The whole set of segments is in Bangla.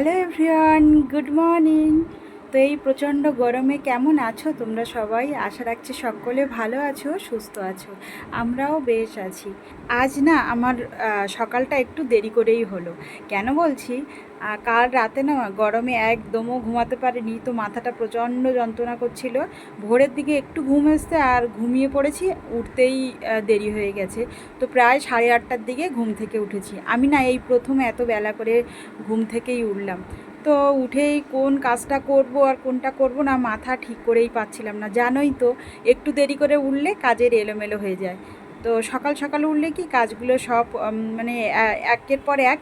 Hello everyone, good morning. তো এই প্রচণ্ড গরমে কেমন আছো তোমরা সবাই? আশা রাখছি সকলে ভালো আছো, সুস্থ আছো। আমরাও বেশ আছি। আজ না আমার সকালটা একটু দেরি করেই হলো। কেন বলছি, কাল রাতে না গরমে একদমও ঘুমাতে পারিনি, তো মাথাটা প্রচণ্ড যন্ত্রণা করছিল। ভোরের দিকে একটু ঘুম এসছে আর ঘুমিয়ে পড়েছি, উঠতেই দেরি হয়ে গেছে। তো প্রায় 8:30টার দিকে ঘুম থেকে উঠেছি। আমি না এই প্রথম এত বেলা করে ঘুম থেকেই উঠলাম। তো উঠেই কোন কাজটা করব আর কোনটা করব না মাথা ঠিক করেই পাচ্ছিলাম না। জানোই তো, একটু দেরি করে উঠলে কাজের এলোমেলো হয়ে যায়। তো সকাল সকাল উঠলে কি কাজগুলো সব মানে একের পর এক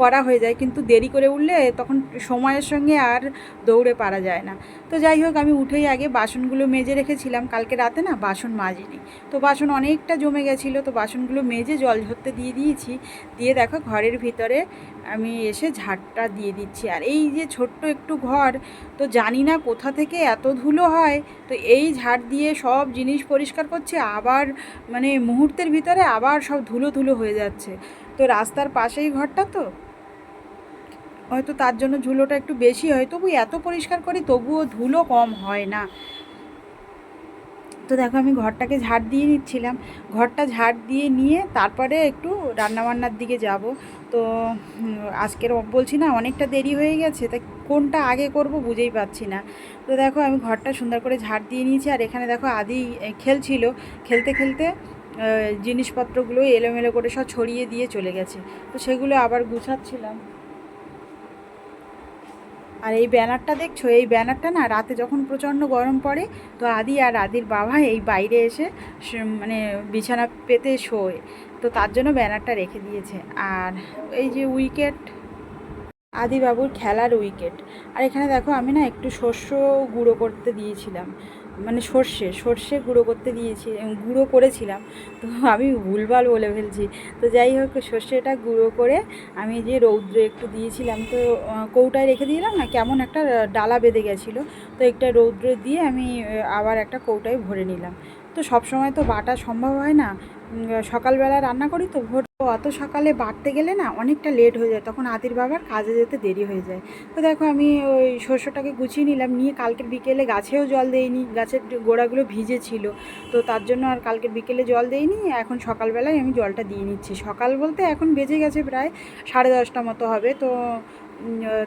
করা হয়ে যায়, কিন্তু দেরি করে উঠলে তখন সময়ের সঙ্গে আর দৌড়ে পারা যায় না। তো যাই হোক, আমি উঠেই আগে বাসনগুলো মেজে রেখেছিলাম, কালকে রাতে না বাসন মাজিনি। তো বাসন অনেকটা জমে গেছিলো, তো বাসনগুলো মেজে জল ঝরতে দিয়ে দিয়েছি। দিয়ে দেখো ঘরের ভিতরে আমি এসে ঝাড়টা দিয়ে দিচ্ছি। আর এই যে ছোট্ট একটু ঘর, তো জানি না কোথা থেকে এত ধুলো হয়। তো এই ঝাড় দিয়ে সব জিনিস পরিষ্কার করছি, আবার মানে মুহূর্তের ভিতরে আবার সব ধুলো ধুলো হয়ে যাচ্ছে। তো রাস্তার পাশেই ঘরটা, তো হয়তো তার জন্য ধুলোটা একটু বেশি হয়, তবু এত পরিষ্কার করি তবুও ধুলো কম হয় না। তো দেখো আমি ঘরটাকে ঝাড় দিয়ে নিচ্ছিলাম। ঘরটা ঝাড় দিয়ে নিয়ে তারপরে একটু রান্নাবান্নার দিকে যাব। তো আজকের বলছি না অনেকটা দেরি হয়ে গেছে, তাই কোনটা আগে করব বুঝেই পাচ্ছি না। তো দেখো আমি ঘরটা সুন্দর করে ঝাড় দিয়ে নিয়েছি। আর এখানে দেখো আদি খেলছিল, খেলতে খেলতে জিনিসপত্রগুলো এলোমেলো করে সব ছড়িয়ে দিয়ে চলে গেছে। তো সেগুলো আবার গুছাচ্ছিলাম। আর এই ব্যানারটা দেখছো, এই ব্যানারটা না রাতে যখন প্রচণ্ড গরম পড়ে, তো আদি আর আদির বাবা এই বাইরে এসে মানে বিছানা পেতে শোয়, তো তার জন্য ব্যানারটা রেখে দিয়েছে। আর এই যে উইকেট, আদিবাবুর খেলার উইকেট। আর এখানে দেখো আমি না একটু শস্য গুঁড়ো করতে দিয়েছিলাম, মানে সর্ষে সর্ষে গুঁড়ো করতে দিয়েছি, গুঁড়ো করেছিলাম। তো আমি ভুলভাল বলে ফেলছি। তো যাই হোক, সর্ষেটা গুঁড়ো করে আমি যে রৌদ্রে একটু দিয়েছিলাম, তো কৌটায় রেখে দিলাম না, কেমন একটা ডালা বেঁধে গেছিলো। তো একটা রৌদ্রে দিয়ে আমি আবার একটা কৌটায় ভরে নিলাম। তো সব সময় তো বাটা সম্ভব হয় না, সকালবেলা রান্না করি তো ভোর, অত সকালে বাটতে গেলে না অনেকটা লেট হয়ে যায়, তখন আদির বাবার কাজে যেতে দেরি হয়ে যায়। তো দেখো আমি ওই শস্যটাকে গুছিয়ে নিলাম, নিয়ে কালকের বিকেলে গাছেও জল দেইনি, গাছের গোড়াগুলো ভিজে ছিল। তো তার জন্য আর কালকের বিকেলে জল দেইনি, এখন সকালবেলায় আমি জলটা দিয়ে নিচ্ছি। সকাল বলতে এখন বেজে গেছে প্রায় 10:30 মতো হবে। তো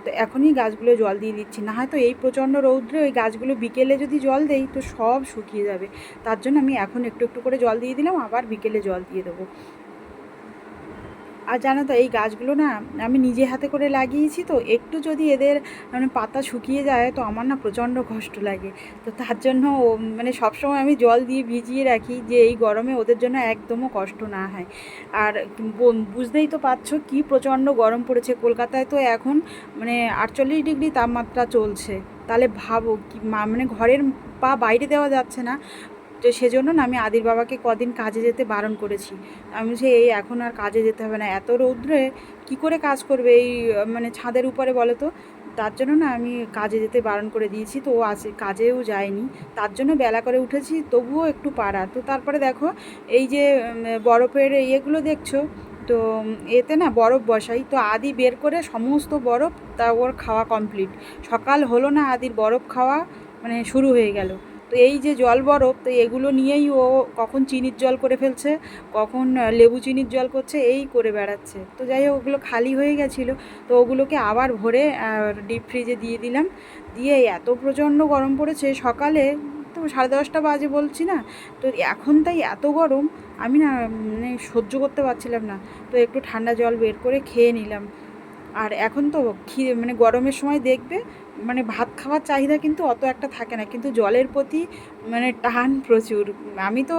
তো এখনই গাছগুলো জল দিয়ে দিচ্ছি, না হয়তো এই প্রচণ্ড রৌদ্রে ওই গাছগুলো বিকেলে যদি জল দেই তো সব শুকিয়ে যাবে। তার জন্য আমি এখন একটু একটু করে জল দিয়ে দিলাম, আবার বিকেলে জল দিয়ে দেবো। আর জানো তো এই গাছগুলো না আমি নিজে হাতে করে লাগিয়েছি, তো একটু যদি এদের মানে পাতা শুকিয়ে যায় তো আমার না প্রচণ্ড কষ্ট লাগে। তো তার জন্য মানে সবসময় আমি জল দিয়ে ভিজিয়ে রাখি, যে এই গরমে ওদের জন্য একদমও কষ্ট না হয়। আর বুঝতেই তো পারছো কি প্রচণ্ড গরম পড়েছে, কলকাতায় তো এখন মানে 48 ডিগ্রি তাপমাত্রা চলছে। তাহলে ভাবো কি মানে ঘরের পা বাইরে দেওয়া যাচ্ছে না। তো সেজন্য না আমি আদির বাবাকে কদিন কাজে যেতে বারণ করেছি। আমি বলছি এই এখন আর কাজে যেতে হবে না, এত রৌদ্রে কী করে কাজ করবে এই মানে ছাদের উপরে বলো তো। তার জন্য না আমি কাজে যেতে বারণ করে দিয়েছি, তো ও আসে কাজেও যায়নি। তার জন্য বেলা করে উঠেছি, তবুও একটু পাড়া। তো তারপরে দেখো এই যে বরফের ইয়েগুলো দেখছো, তো এতে না বরফ বসাই, তো আদি বের করে সমস্ত বরফ তা ওর খাওয়া কমপ্লিট। সকাল হলো না আদির বরফ খাওয়া মানে শুরু হয়ে গেল। তো এই যে জল বরফ, তো এগুলো নিয়েই ও কখন চিনির জল করে ফেলছে, কখন লেবু চিনির জল করছে, এই করে বেড়াচ্ছে। তো যাই হোক ওগুলো খালি হয়ে গেছিলো, তো ওগুলোকে আবার ভরে ডিপ ফ্রিজে দিয়ে দিলাম। দিয়ে এত প্রচণ্ড গরম পড়েছে সকালে, তো 10:30 বাজে বলছি না, তো এখন তাই এত গরম আমি না মানে সহ্য করতে পারছিলাম না। তো একটু ঠান্ডা জল বের করে খেয়ে নিলাম। আর এখন তো মানে গরমের সময় দেখবে মানে ভাত খাওয়ার চাহিদা কিন্তু অত একটা থাকে না, কিন্তু জলের প্রতি মানে টান প্রচুর। আমি তো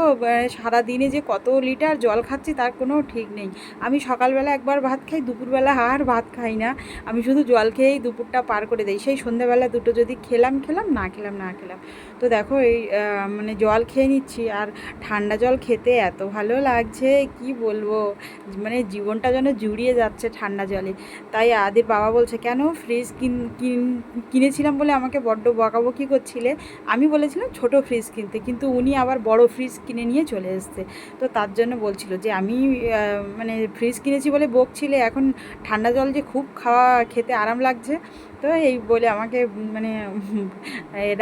সারাদিনে যে কত লিটার জল খাচ্ছি তার কোনো ঠিক নেই। আমি সকালবেলা একবার ভাত খাই, দুপুরবেলা আর ভাত খাই না। আমি শুধু জল খেয়েই দুপুরটা পার করে দিই, সেই সন্ধ্যেবেলা দুটো যদি খেলাম খেলাম, না খেলাম না খেলাম। তো দেখো এই মানে জল খেয়ে নিচ্ছি, আর ঠান্ডা জল খেতে এত ভালো লাগছে কি বলবো, মানে জীবনটা যেন জুড়িয়ে যাচ্ছে ঠান্ডা জলে। তাই আদির বাবা বলছে কেন ফ্রিজ কিনেছিলাম বলে আমাকে বড্ড বকাবকি করছিলে। আমি বলেছিলাম ছোট ফ্রিজ কিনতে, কিন্তু উনি আবার বড় ফ্রিজ কিনে নিয়ে চলে এসছে। তো তার জন্য বলছিল যে আমি মানে ফ্রিজ কিনেছি বলে বকছিলে, এখন ঠান্ডা জল যে খুব খেতে আরাম লাগছে। তো এই বলে আমাকে মানে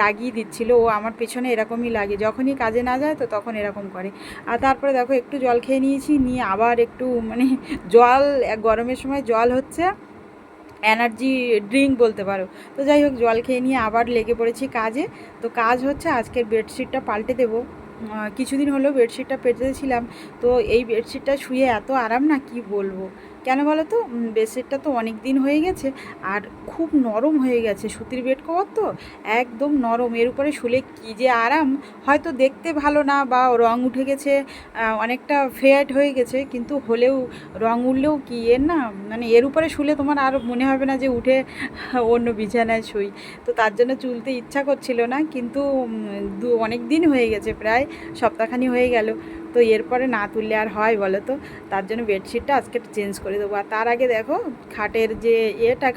রাগিয়ে দিচ্ছিল। ও আমার পেছনে এরকমই লাগে, যখনই কাজে না যায় তো তখন এরকম করে। আর তারপরে দেখো একটু জল খেয়ে নিয়েছি, নিয়ে আবার একটু মানে জল, গরমের সময় জল হচ্ছে এনার্জি ড্রিঙ্ক বলতে পারো। তো যাই হোক, জল খেয়ে নিয়ে আবার লেগে পড়েছি কাজে। তো কাজ হচ্ছে আজকের বেডশিটটা পাল্টে দেবো। কিছুদিন হলো বেডশিটটা পেতেছিলাম, তো এই বেডশিটটা শুয়ে এত আরাম না কি বলবো। কেন বলো তো, বেডশিটটা তো অনেক দিন হয়ে গেছে আর খুব নরম হয়ে গেছে, সুতির বেড কভার তো একদম নরম, এর উপরে শুলে কী যে আরাম। হয়তো দেখতে ভালো না বা রং উঠে গেছে, অনেকটা ফেড হয়ে গেছে, কিন্তু হলেও রং উঠলেও কি এর না, মানে এর উপরে শুলে তোমার আর মনে হবে না যে উঠে অন্য বিছানায় শুই। তো তার জন্য তুলতে ইচ্ছা করছিল না, কিন্তু অনেক দিন হয়ে গেছে, প্রায় সপ্তাহখানি হয়ে গেল। তো এরপরে না তুললে আর হয় বলো তো। তার জন্য বেডশিটটা আজকে চেঞ্জ করে দেবো। আর তার আগে দেখো খাটের যে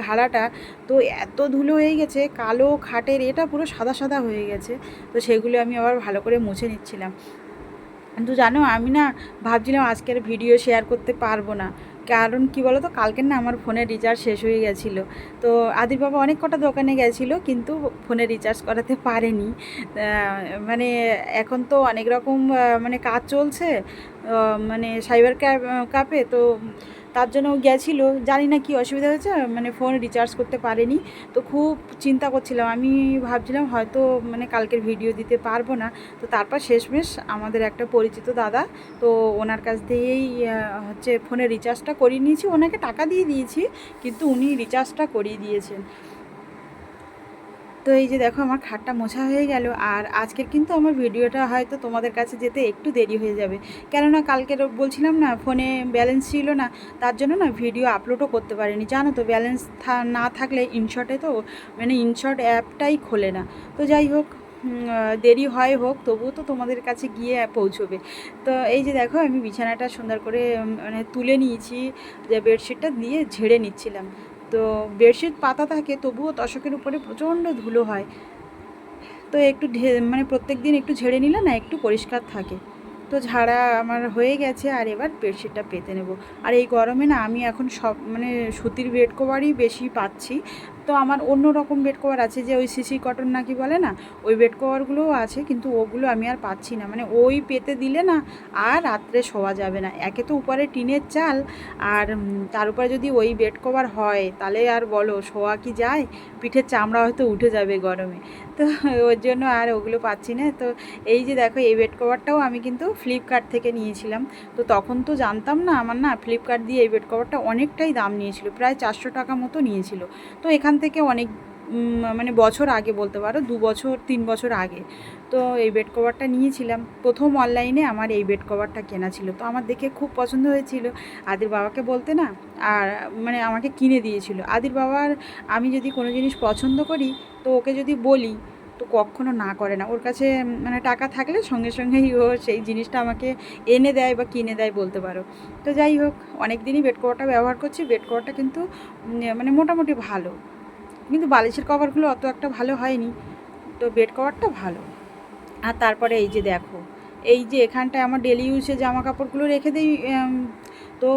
ঘাড়াটা তো এত ধুলো হয়ে গেছে, কালো খাটের এটা পুরো সাদা সাদা হয়ে গেছে। তো সেগুলো আমি আবার ভালো করে মুছে নিচ্ছিলাম। কিন্তু জানো, আমি না ভাবছিলাম আজকের ভিডিও শেয়ার করতে পারবো না। কারণ কি বলো তো, কালকের না আমার ফোনের রিচার্জ শেষ হয়ে গেছিলো। তো আদির বাবা অনেক কটা দোকানে গেছিলো, কিন্তু ফোনে রিচার্জ করাতে পারেনি। মানে এখন তো অনেক রকম মানে কাজ চলছে, মানে সাইবার ক্যাফে, তো তার জন্য গেছিলো, জানি না কি অসুবিধা হয়েছে, মানে ফোন রিচার্জ করতে পারেনি। তো খুব চিন্তা করছিলাম, আমি ভাবছিলাম হয়তো মানে কালকের ভিডিও দিতে পারবো না। তো তারপর শেষমেশ আমাদের একটা পরিচিত দাদা, তো ওনার কাছ দিয়েই হচ্ছে ফোনের রিচার্জটা করিয়ে নিয়েছি। ওনাকে টাকা দিয়ে দিয়েছি, কিন্তু উনি রিচার্জটা করিয়ে দিয়েছেন। তো এই যে দেখো আমার খাটটা মোছা হয়ে গেল। আর আজকের কিন্তু আমার ভিডিওটা হয়তো তোমাদের কাছে যেতে একটু দেরি হয়ে যাবে, কেননা কালকের বলছিলাম না ফোনে ব্যালেন্স ছিল না, তার জন্য না ভিডিও আপলোডও করতে পারিনি। জানো তো, ব্যালেন্স না থাকলে ইনশটে তো মানে ইনশট অ্যাপটাই খোলে না। তো যাই হোক, দেরি হয় হোক, তবুও তো তোমাদের কাছে গিয়ে পৌঁছবে। তো এই যে দেখো আমি বিছানাটা সুন্দর করে মানে তুলে নিয়েছি, যে বেডশিটটা দিয়ে ঝেড়ে নিচ্ছিলাম। তো বেডশিট পাতা থাকে, তবুও তোশকের উপরে প্রচণ্ড ধুলো হয়। তো একটু মানে প্রত্যেক দিন একটু ঝেড়ে নিলে না একটু পরিষ্কার থাকে। তো ঝাড়া আমার হয়ে গেছে, আর এবার বেডশিটটা পেতে নেব। আর এই গরমে না আমি এখন সব মানে সুতির বেড কভারই বেশি পাচ্ছি। তো আমার অন্য রকম বেড কভার আছে, যে ওই সিসি কটন নাকি বলে না, ওই বেড কভারগুলোও আছে, কিন্তু ওগুলো আমি আর পাচ্ছি না। মানে ওই পেতে দিলে না আর রাত্রে শোয়া যাবে না। একে তো উপরে টিনের চাল, আর তার উপরে যদি ওই বেড কভার হয় তাহলে আর বলো শোয়া কি যায়, পিঠের চামড়া হয়তো উঠে যাবে গরমে। তো ওর জন্য আর ওগুলো পাচ্ছি না। তো এই যে দেখো এই বেড কভারটাও আমি কিন্তু ফ্লিপকার্ট থেকে নিয়েছিলাম। তো তখন তো জানতাম না, আমার না ফ্লিপকার্ট দিয়ে এই বেড কভারটা অনেকটাই দাম নিয়েছিল, প্রায় 400 টাকা মতো নিয়েছিল। তো এখান থেকে অনেক মানে বছর আগে বলতে পারো, 2 বছর 3 বছর আগে তো এই বেড কভারটা নিয়েছিলাম। প্রথম অনলাইনে আমার এই বেড কভারটা কেনা ছিল, তো আমার দেখে খুব পছন্দ হয়েছিল। আদির বাবাকে বলতে না, আর মানে আমাকে কিনে দিয়েছিল। আদির বাবার আমি যদি কোনো জিনিস পছন্দ করি, তো ওকে যদি বলি তো কখনো না করে না। ওর কাছে মানে টাকা থাকলে সঙ্গে সঙ্গেই ও সেই জিনিসটা আমাকে এনে দেয় বা কিনে দেয় বলতে পারো। তো যাই হোক, অনেক দিনই বেড কভারটা ব্যবহার করছি। বেড কভারটা কিন্তু মানে মোটামুটি ভালো, কিন্তু বালিশের কভারগুলো অত একটা ভালো হয়নি। তো বেড কভারটা ভালো। আর তারপরে এই যে দেখো, এই যে এখানটায় আমার ডেলি ইউজে জামা কাপড়গুলো রেখে দিই। তো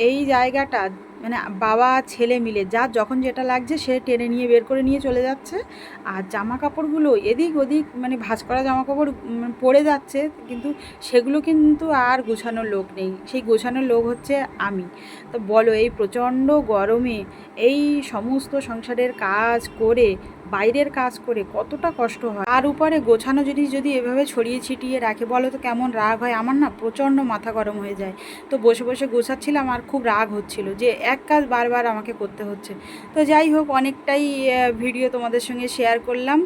এই জায়গাটা মানে বাবা ছেলে মিলে যার যখন যেটা লাগছে সে টেনে নিয়ে বের করে নিয়ে চলে যাচ্ছে। আর জামা কাপড়গুলো এদিক ওদিক মানে ভাঁজ করা জামা কাপড় পড়ে যাচ্ছে, কিন্তু সেগুলো কিন্তু আর গোছানোর লোক নেই। সেই গোছানোর লোক হচ্ছে আমি। তো বলো, এই প্রচণ্ড গরমে এই সমস্ত সংসারের কাজ করে, বাইরের কাজ করে কতটা কষ্ট হয়। আর উপরে গোছানো জিনিস যদি এভাবে ছড়িয়ে ছিটিয়ে রাখে, বলো তো কেমন রাগ হয়। আমার না প্রচণ্ড মাথা গরম হয়ে যায়। তো বসে বসে গোছাচ্ছিলাম আর খুব রাগ হচ্ছিল যে এক কাজ বারবার আমাকে করতে হচ্ছে। তো যাই হোক, অনেকটাই ভিডিও তোমাদের সঙ্গে শেয়ার করলাম,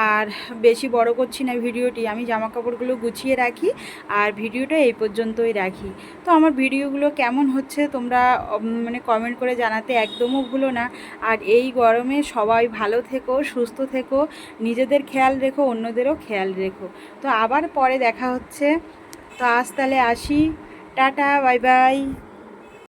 আর বেশি বড় করছি না ভিডিওটি। আমি জামা কাপড়গুলো গুছিয়ে রাখি, আর ভিডিওটা এই পর্যন্তই রাখি। তো আমার ভিডিওগুলো কেমন হচ্ছে তোমরা মানে কমেন্ট করে জানাতে একদমও ভুলো না। আর এই গরমে সবাই ভালো থেকো, সুস্থ থেকো, নিজেদের খেয়াল রেখো, অন্যদেরও খেয়াল রেখো। তো আবার পরে দেখা হচ্ছে। তো আজ তাহলে আসি, টাটা, বাই বাই।